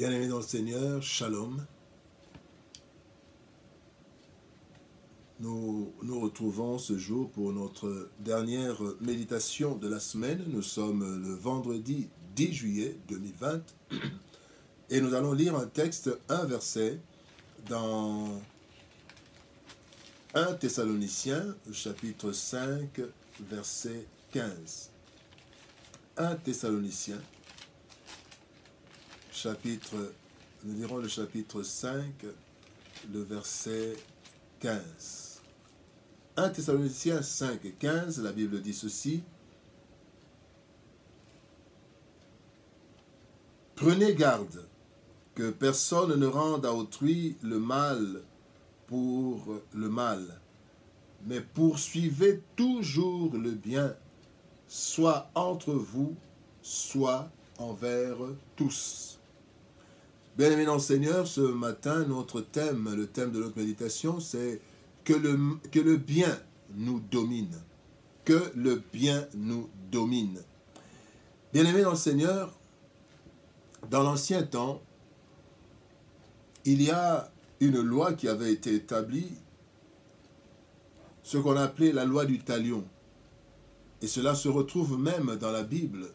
Bien-aimés dans le Seigneur, Shalom. Nous nous retrouvons ce jour pour notre dernière méditation de la semaine. Nous sommes le vendredi 10 juillet 2020 et nous allons lire un texte, un verset dans 1 Thessaloniciens, chapitre 5, verset 15. 1 Thessaloniciens, nous lirons le chapitre 5, le verset 15. 1 Thessaloniciens 5 et 15, la Bible dit ceci. Prenez garde que personne ne rende à autrui le mal pour le mal, mais poursuivez toujours le bien, soit entre vous, soit envers tous. Bien-aimés dans le Seigneur, ce matin, notre thème, le thème de notre méditation, c'est que le bien nous domine. Que le bien nous domine. Bien-aimés dans le Seigneur, dans l'ancien temps, il y a une loi qui avait été établie, ce qu'on appelait la loi du talion. Et cela se retrouve même dans la Bible,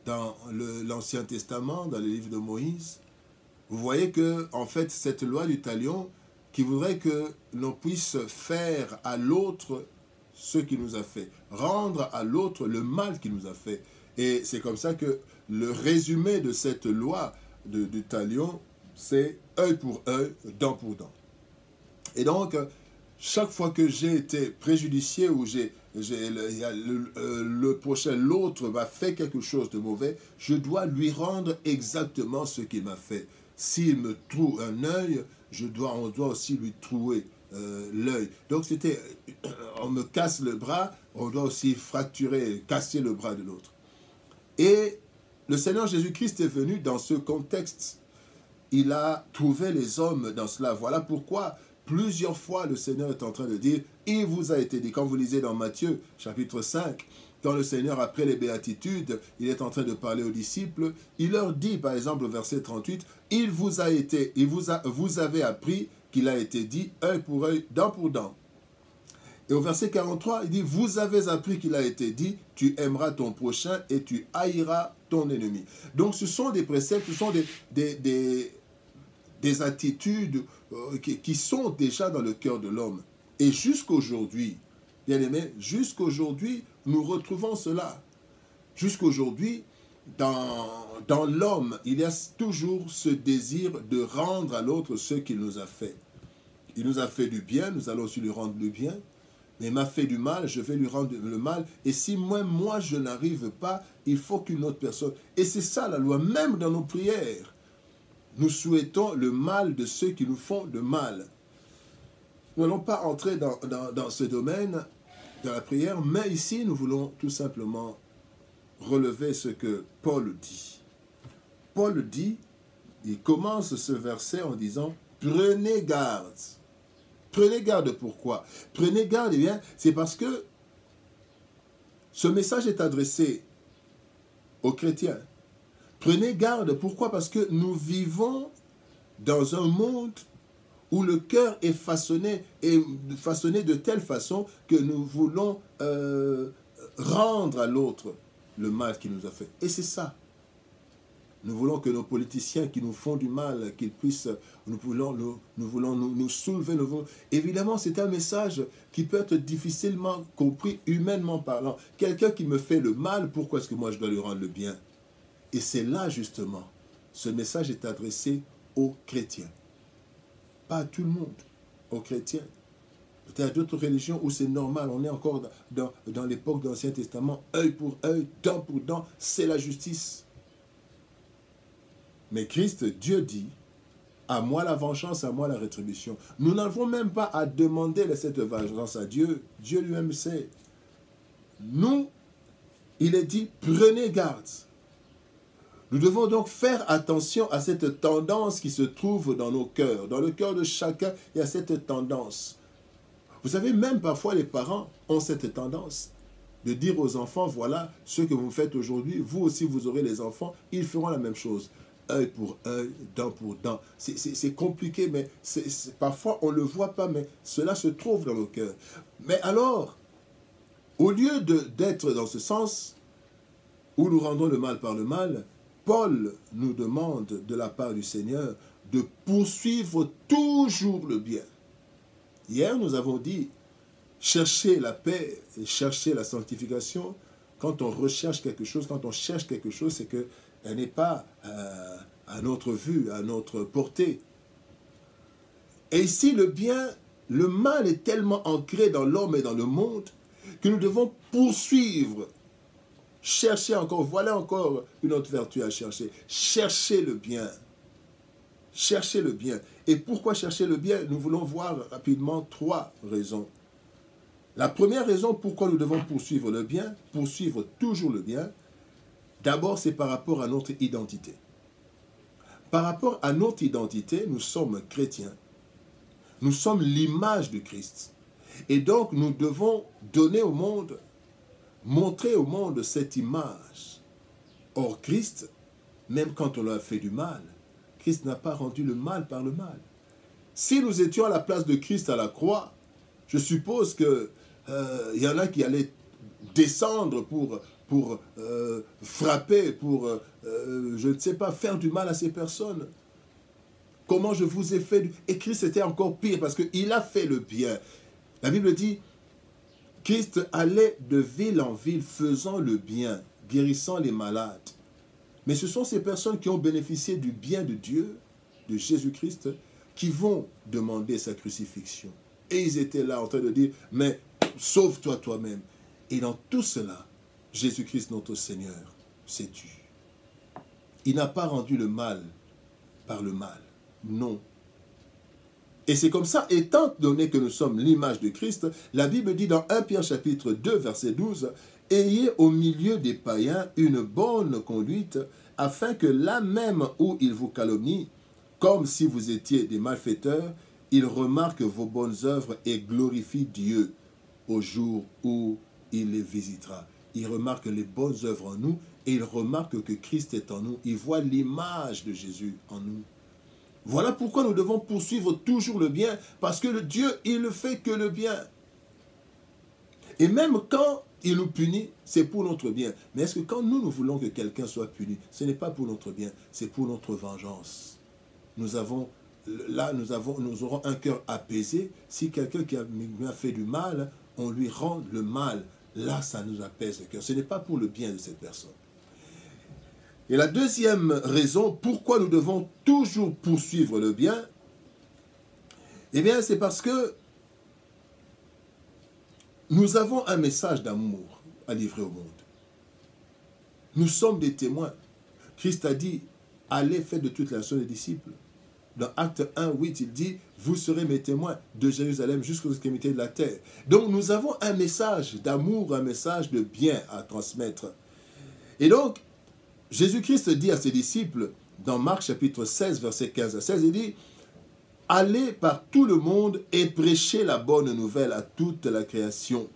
dans l'Ancien Testament, dans les livres de Moïse. Vous voyez que, en fait, cette loi du talion qui voudrait que l'on puisse faire à l'autre ce qu'il nous a fait, rendre à l'autre le mal qu'il nous a fait. Et c'est comme ça que le résumé de cette loi du talion, c'est œil pour œil, dent pour dent. Et donc, chaque fois que j'ai été préjudicié ou l'autre m'a fait quelque chose de mauvais, je dois lui rendre exactement ce qu'il m'a fait. S'il me troue un œil, on doit aussi lui trouer l'œil. Donc on me casse le bras, on doit aussi casser le bras de l'autre. Et le Seigneur Jésus-Christ est venu dans ce contexte. Il a trouvé les hommes dans cela. Voilà pourquoi plusieurs fois le Seigneur est en train de dire, il vous a été dit, quand vous lisez dans Matthieu chapitre 5, quand le Seigneur, après les béatitudes, il est en train de parler aux disciples, il leur dit, par exemple, au verset 38, vous avez appris qu'il a été dit, œil pour œil, dent pour dent. Et au verset 43, il dit, vous avez appris qu'il a été dit, tu aimeras ton prochain et tu haïras ton ennemi. Donc ce sont des préceptes, ce sont des attitudes qui sont déjà dans le cœur de l'homme. Et jusqu'aujourd'hui, bien aimé, jusqu'aujourd'hui, nous retrouvons cela. Jusqu'aujourd'hui, dans l'homme, il y a toujours ce désir de rendre à l'autre ce qu'il nous a fait. Il nous a fait du bien, nous allons aussi lui rendre le bien. Mais il m'a fait du mal, je vais lui rendre le mal. Et si moi je n'arrive pas, il faut qu'une autre personne... Et c'est ça la loi, même dans nos prières. Nous souhaitons le mal de ceux qui nous font de mal. Nous n'allons pas entrer dans ce domaine de la prière, mais ici, nous voulons tout simplement relever ce que Paul dit. Paul dit, il commence ce verset en disant, prenez garde. Prenez garde pourquoi? Prenez garde, eh bien, c'est parce que ce message est adressé aux chrétiens. Prenez garde, pourquoi? Parce que nous vivons dans un monde où le cœur est façonné de telle façon que nous voulons rendre à l'autre le mal qu'il nous a fait. Et c'est ça. Nous voulons que nos politiciens qui nous font du mal, qu'ils puissent, nous voulons nous soulever. Évidemment, c'est un message qui peut être difficilement compris humainement parlant. Quelqu'un qui me fait le mal, pourquoi est-ce que moi je dois lui rendre le bien? Et c'est là justement, ce message est adressé aux chrétiens. Pas à tout le monde, aux chrétiens. Peut-être à d'autres religions où c'est normal, on est encore dans l'époque de l'Ancien Testament, œil pour œil, dent pour dent, c'est la justice. Mais Christ, Dieu dit, à moi la vengeance, à moi la rétribution. Nous n'avons même pas à demander cette vengeance à Dieu. Dieu lui-même sait. Nous, il est dit, prenez garde. Nous devons donc faire attention à cette tendance qui se trouve dans nos cœurs. Dans le cœur de chacun, il y a cette tendance. Vous savez, même parfois les parents ont cette tendance de dire aux enfants, voilà, ce que vous faites aujourd'hui, vous aussi vous aurez les enfants, ils feront la même chose. œil pour œil, dent pour dent. C'est compliqué, mais parfois on ne le voit pas, mais cela se trouve dans nos cœurs. Mais alors, au lieu d'être dans ce sens, où nous rendons le mal par le mal, Paul nous demande de la part du Seigneur de poursuivre toujours le bien. Hier, nous avons dit, chercher la paix et chercher la sanctification. Quand on recherche quelque chose, quand on cherche quelque chose, c'est qu'elle n'est pas à notre vue, à notre portée. Et ici, le bien, le mal est tellement ancré dans l'homme et dans le monde que nous devons poursuivre. Chercher encore, voilà encore une autre vertu à chercher. Chercher le bien. Chercher le bien. Et pourquoi chercher le bien? Nous voulons voir rapidement 3 raisons. La première raison pourquoi nous devons poursuivre le bien, poursuivre toujours le bien, d'abord c'est par rapport à notre identité. Par rapport à notre identité, nous sommes chrétiens. Nous sommes l'image de Christ. Et donc nous devons donner au monde, montrer au monde cette image. Or Christ, même quand on lui a fait du mal, Christ n'a pas rendu le mal par le mal. Si nous étions à la place de Christ à la croix, je suppose que y en a qui allaient descendre pour frapper, pour, je ne sais pas, faire du mal à ces personnes. Comment je vous ai fait du... Et Christ était encore pire parce qu'il a fait le bien. La Bible dit, Christ allait de ville en ville faisant le bien, guérissant les malades. Mais ce sont ces personnes qui ont bénéficié du bien de Dieu, de Jésus-Christ, qui vont demander sa crucifixion. Et ils étaient là en train de dire, mais sauve-toi toi-même. Et dans tout cela, Jésus-Christ, notre Seigneur, s'est tu. Il n'a pas rendu le mal par le mal. Non. Et c'est comme ça, étant donné que nous sommes l'image de Christ, la Bible dit dans 1 Pierre chapitre 2, verset 12, « Ayez au milieu des païens une bonne conduite, afin que là même où ils vous calomnient, comme si vous étiez des malfaiteurs, ils remarquent vos bonnes œuvres et glorifient Dieu au jour où il les visitera. » Ils remarquent les bonnes œuvres en nous et ils remarquent que Christ est en nous. Ils voient l'image de Jésus en nous. Voilà pourquoi nous devons poursuivre toujours le bien, parce que le Dieu, il ne fait que le bien. Et même quand il nous punit, c'est pour notre bien. Mais est-ce que quand nous voulons que quelqu'un soit puni, ce n'est pas pour notre bien, c'est pour notre vengeance. Nous aurons un cœur apaisé. Si quelqu'un qui m'a fait du mal, on lui rend le mal. Là, ça nous apaise le cœur. Ce n'est pas pour le bien de cette personne. Et la deuxième raison, pourquoi nous devons toujours poursuivre le bien, eh bien, c'est parce que nous avons un message d'amour à livrer au monde. Nous sommes des témoins. Christ a dit, allez, faites de toutes les nations des disciples. Dans Acte 1, 8, il dit, vous serez mes témoins de Jérusalem jusqu'aux extrémités de la terre. Donc, nous avons un message d'amour, un message de bien à transmettre. Et donc, Jésus-Christ dit à ses disciples, dans Marc chapitre 16, versets 15 à 16, il dit, « Allez par tout le monde et prêchez la bonne nouvelle à toute la création.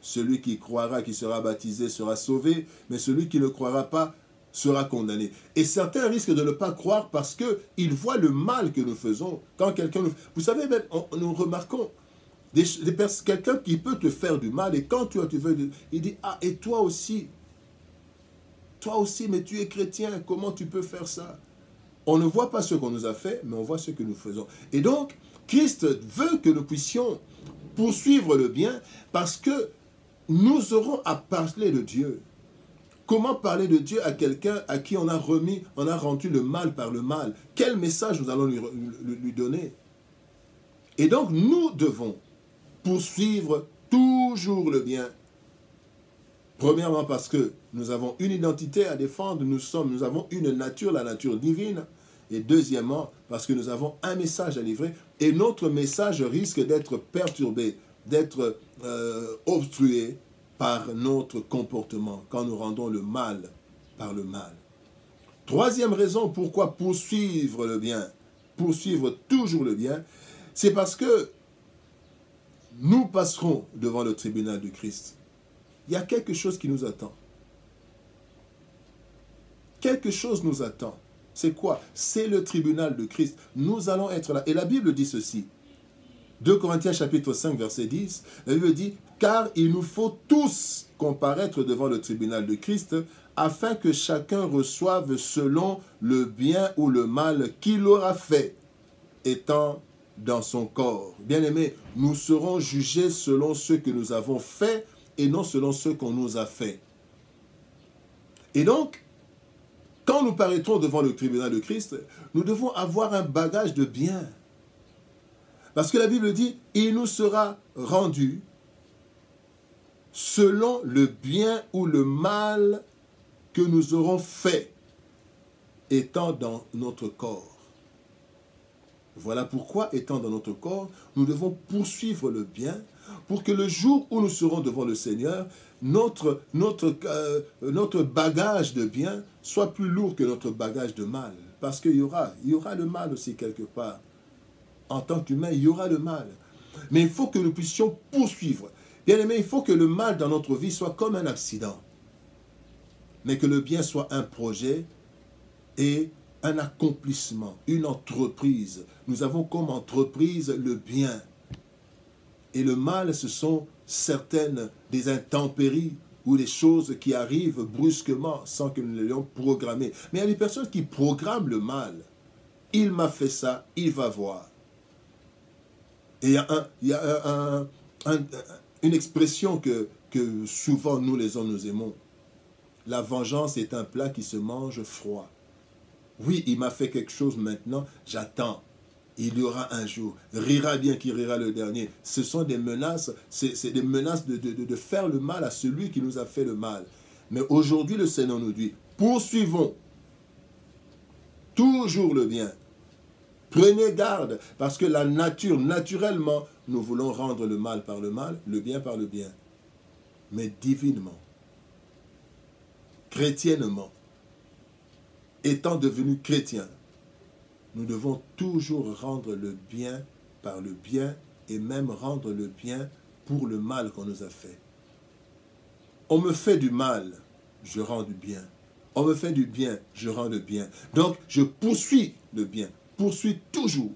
Celui qui croira, qui sera baptisé, sera sauvé, mais celui qui ne croira pas sera condamné. » Et certains risquent de ne pas croire parce qu'ils voient le mal que nous faisons. Quand quelqu'un nous... Vous savez, même, nous remarquons quelqu'un qui peut te faire du mal, et quand tu veux... Il dit, « Ah, et toi aussi, mais tu es chrétien, comment tu peux faire ça ?» On ne voit pas ce qu'on nous a fait, mais on voit ce que nous faisons. Et donc, Christ veut que nous puissions poursuivre le bien parce que nous aurons à parler de Dieu. Comment parler de Dieu à quelqu'un à qui on a rendu le mal par le mal? Quel message nous allons lui donner? Et donc, nous devons poursuivre toujours le bien. Premièrement, parce que nous avons une identité à défendre, nous avons une nature, la nature divine. Et deuxièmement, parce que nous avons un message à livrer et notre message risque d'être perturbé, d'être obstrué par notre comportement quand nous rendons le mal par le mal. Troisième raison pourquoi poursuivre le bien, poursuivre toujours le bien, c'est parce que nous passerons devant le tribunal du Christ. Il y a quelque chose qui nous attend. Quelque chose nous attend. C'est quoi? C'est le tribunal de Christ. Nous allons être là. Et la Bible dit ceci. 2 Corinthiens chapitre 5 verset 10, la Bible dit « Car il nous faut tous comparaître devant le tribunal de Christ, afin que chacun reçoive selon le bien ou le mal qu'il aura fait, étant dans son corps. » Bien-aimés, nous serons jugés selon ce que nous avons fait et non selon ce qu'on nous a fait. Et donc, quand nous paraîtrons devant le tribunal de Christ, nous devons avoir un bagage de bien. Parce que la Bible dit, il nous sera rendu selon le bien ou le mal que nous aurons fait, étant dans notre corps. Voilà pourquoi, étant dans notre corps, nous devons poursuivre le bien, pour que le jour où nous serons devant le Seigneur, notre bagage de bien soit plus lourd que notre bagage de mal. Parce qu'il y aura le mal aussi quelque part. En tant qu'humain, il y aura le mal. Mais il faut que nous puissions poursuivre. Bien aimé, il faut que le mal dans notre vie soit comme un accident. Mais que le bien soit un projet et un accomplissement, une entreprise. Nous avons comme entreprise le bien. Et le mal, ce sont certaines des intempéries ou des choses qui arrivent brusquement sans que nous les ayons programmées. Mais il y a des personnes qui programment le mal. Il m'a fait ça, il va voir. Et il y a une expression que souvent nous les hommes nous aimons. La vengeance est un plat qui se mange froid. Oui, il m'a fait quelque chose maintenant, j'attends. Il y aura un jour. Rira bien qui rira le dernier. Ce sont des menaces, c'est des menaces de faire le mal à celui qui nous a fait le mal. Mais aujourd'hui, le Seigneur nous dit, poursuivons toujours le bien. Prenez garde, parce que la nature, naturellement, nous voulons rendre le mal par le mal, le bien par le bien. Mais divinement, chrétiennement, étant devenus chrétiens, nous devons toujours rendre le bien par le bien et même rendre le bien pour le mal qu'on nous a fait. On me fait du mal, je rends du bien. On me fait du bien, je rends le bien. Donc, je poursuis le bien. Poursuit toujours.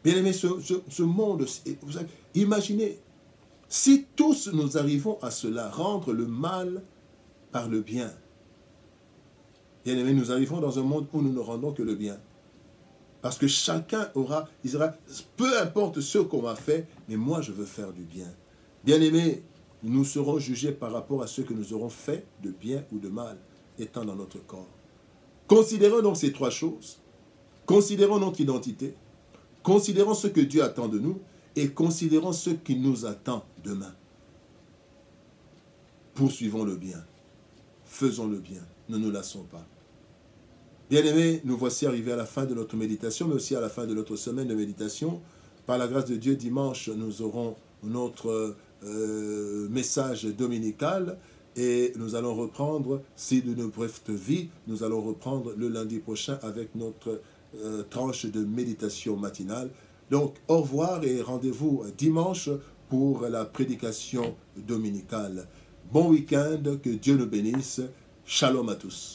Bien aimé, ce monde, vous savez, imaginez, si tous nous arrivons à cela, rendre le mal par le bien. Bien aimé, nous arrivons dans un monde où nous ne rendons que le bien. Parce que chacun il dira, peu importe ce qu'on m'a fait, mais moi je veux faire du bien. Bien aimé, nous serons jugés par rapport à ce que nous aurons fait de bien ou de mal, étant dans notre corps. Considérons donc ces trois choses. Considérons notre identité, considérons ce que Dieu attend de nous et considérons ce qui nous attend demain. Poursuivons le bien, faisons le bien, ne nous lassons pas. Bien-aimés, nous voici arrivés à la fin de notre méditation, mais aussi à la fin de notre semaine de méditation. Par la grâce de Dieu, dimanche, nous aurons notre message dominical et nous allons reprendre, si de nos brèves vies, nous allons reprendre le lundi prochain avec notre tranche de méditation matinale. Donc, au revoir et rendez-vous dimanche pour la prédication dominicale. Bon week-end, que Dieu nous bénisse. Shalom à tous.